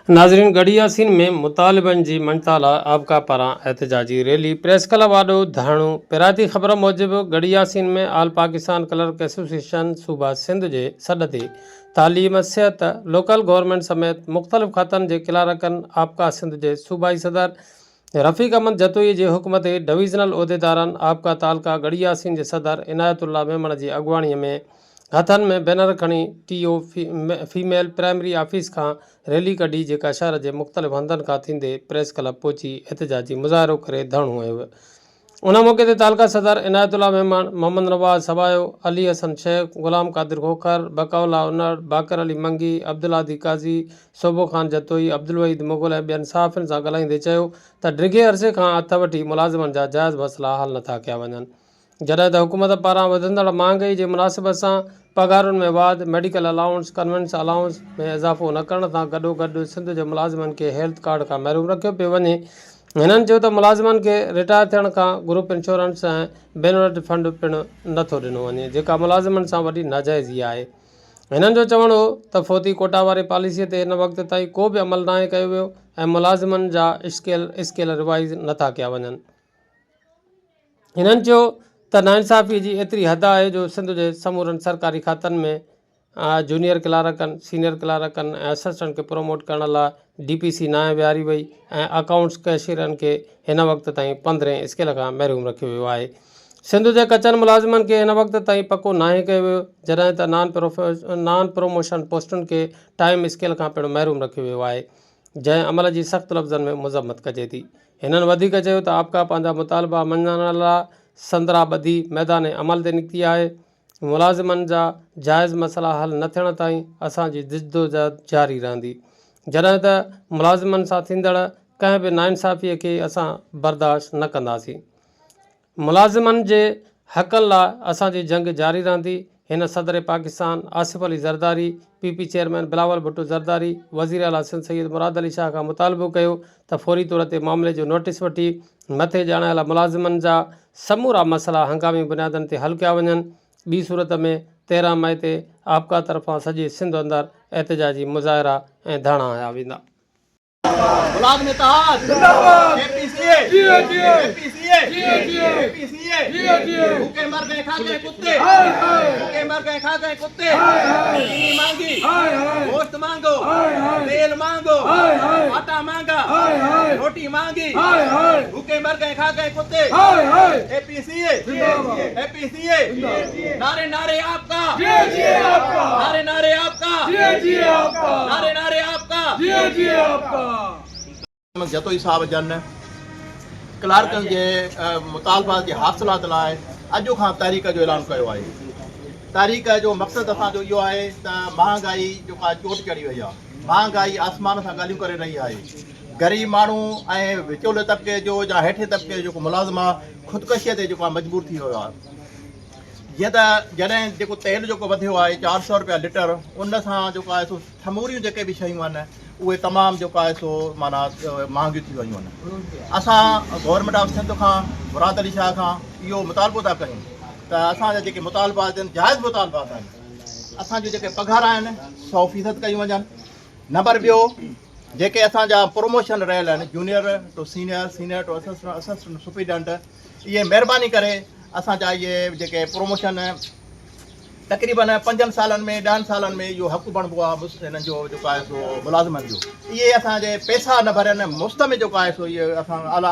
नाज़रीन, गढ़ी यासीन में मुतालिबन जी मंताला आपका पारां एहतजाजी रैली प्रेस क्लब वाडो धाणो। पिराती ख़बर मूजिब गढ़ी यासीन में आल पाकिस्तान क्लर्क एसोसिएशन सूबा सिंध जे सॾ ते तालीम, सिहत, लोकल गवर्नमेंट समेत मुख़्तलिफ़ खातनि जे क्लारकनि आपका सिंध जे सूबाई सदर रफ़ीक अहमद जतोई जे हुकम ते डिवीज़नल उहिदेदारनि आपका तालका गढ़ी यासीन जे सदर इनायतुल्ला मेमण जी अॻुवाणीअ में हथनि में बैनर खणी TO फीमेल प्राइमरी ऑफिस खां रैली कढी, जेका शहर जे मुख़्तलिफ़ हंधनि खां थींदे प्रेस क्लब पहुची एहतजाजी मुज़ाहिरो करे धरणो हयो। उन मौक़े ते तालका सदर इनायतुल्ला मेमण, मोहम्मद नवाज़ सबायो, अली हसन शेख, गुलाम कादिर खोखर, बकौला उन्नड़, बाकर अली मंगी, अब्दुल आदी काज़ी, सोबो खान जतोई, अब्दुल वहीद मुग़ल ऐं ॿियनि सहाफ़ियुनि सां ॻाल्हाईंदे चयो त डिघे अरसे खां हथ वठी मुलाज़िमनि जा जाइज़ मसइला हल नथा कया वञनि। जॾहिं त हुकूमत पारां वधंदड़ महांगाई जे मुनासिबत सां पघारुनि में वाध, मेडिकल अलाउंस, कन्वेंस अलाउंस में इज़ाफ़ो न करण सां गॾोगॾु सिंध जे मुलाज़िमनि खे हेल्थ कार्ड खां महरूम रखियो पियो वञे। हिननि चयो त मुलाज़िमनि खे रिटायर थियण खां ग्रुप इंश्योरेंस ऐं बेनिफिट फंड पिणु नथो ॾिनो वञे, जेका मुलाज़िमनि सां वॾी नाजाइज़ी आहे। हिननि जो चवणु हो त फ़ौती कोटा वारे पॉलिसीअ ते हिन वक़्त ताईं को बि अमल नाहे कयो वियो ऐं मुलाज़िमनि जा स्केल रिवाइज़ नथा कया वञनि। हिननि चयो त नाइंसाफ़ी जी एतिरी हद आहे जो सिंध जे समूरनि सरकारी खातनि में जूनियर क्लारकनि, सीनियर क्लारकनि ऐं असिस्टेंट खे प्रोमोट करण लाइ DPC नाहे विहारी वई ऐं अकाउंट्स कैशियरनि खे हिन वक़्त ताईं 15 स्केल खां महरूम रखियो वियो आहे। सिंध जे कचनि मुलाज़िमनि खे हिन वक़्त ताईं पको नाहे कयो वियो, जॾहिं त नॉन प्रोमोशन पोस्टुनि खे टाइम स्केल खां पिणु महरूम रखियो वियो आहे, जंहिं अमल जी सख़्त लफ़्ज़नि में मुज़म्मत कजे थी। हिननि वधीक चयो त आपका पंहिंजा मुतालबा मञण लाइ संदरा ॿधी मैदान अमल ते निकिती आहे। मुलाज़िमनि जा जाइज़ मसइला हल न थियण ताईं असांजी जिदोजहद जारी रहंदी, जॾहिं त मुलाज़िमनि सां थींदड़ कंहिं बि नाइंसाफ़ीअ खे असां बर्दाश्त न कंदासीं। मुलाज़िमनि जे हक़नि लाइ असांजी जंग जारी रहंदी। हिन सदर पाकिस्तान आसिफ अली ज़रदारी, PP चेयरमैन बिलावल भुट्टो ज़रदारी, वज़ीर आला सिंध सैयद मुराद अली शाह खां मुतालबो कयो त फौरी तौर ते मामले जो नोटिस वठी मथे ॼाणायल मुलाज़िमनि जा समूरा मसइला हंगामी बुनियादनि ते हल कया वञनि। ॿी सूरत में 13 मई ते आपका तरफ़ां सॼे सिंध अंदरि एहतजाजी मुज़ाहिरा ऐं धरना हया वेंदा। भूखे मर गए खा गए कुत्ते, भूखे मर गए खा गए कुत्ते। चीनी मांगी, गोश्त मांगो, तेल मांगो, आटा मांगा, रोटी मांगी, भूखे मर गए खा गए कुत्ते। APCA, नारे नारे आपका, नारे नारे आपका, नारे नारे आपका। जतोई साहब जन क्लार्कनि जे मुतालबा जे हासिलात लाइ अॼु खां तारीख़ जो ऐलान कयो आहे। तारीख़ जो मक़सदु असांजो इहो आहे त महांगाई जेका चोट चढ़ी वई आहे, महांगाई आसमान सां ॻाल्हियूं करे रही आहे। ग़रीब माण्हू ऐं विचोले तबिके जो या हेठे तबिके जो जेको मुलाज़िम आहे, ख़ुदकशीअ ते जेको आहे मजबूर थी वियो आहे। जीअं त जॾहिं जेको तेल जेको वधियो आहे 400 रुपया लीटर, उन सां जेको आहे सो समूरियूं जेके बि शयूं आहिनि उहे तमामु जेको आहे सो माना महांगियूं थी वियूं आहिनि। असां गवर्नमेंट ऑफ सिंध खां, मुराद अली शाह खां इहो मुतालबो था कयूं त असांजा जेके मुतालबात आहिनि, जाइज़ मुतालबात आहिनि, असांजूं जेके पघार आहिनि 100% कयूं वञनि। नंबर ॿियो, जेके असांजा प्रोमोशन रहियल आहिनि, junior to senior, senior to assistant superintendent, इहे महिरबानी करे असांजा इहे जेके प्रोमोशन तक़रीबन 5 सालनि में 10 सालनि में इहो हक़ु बणिबो आहे हिननि जो जेको आहे सो मुलाज़िमनि जो। इहे असांजे पैसा न भरनि, मुफ़्त में जेको आहे सो इहे असां आला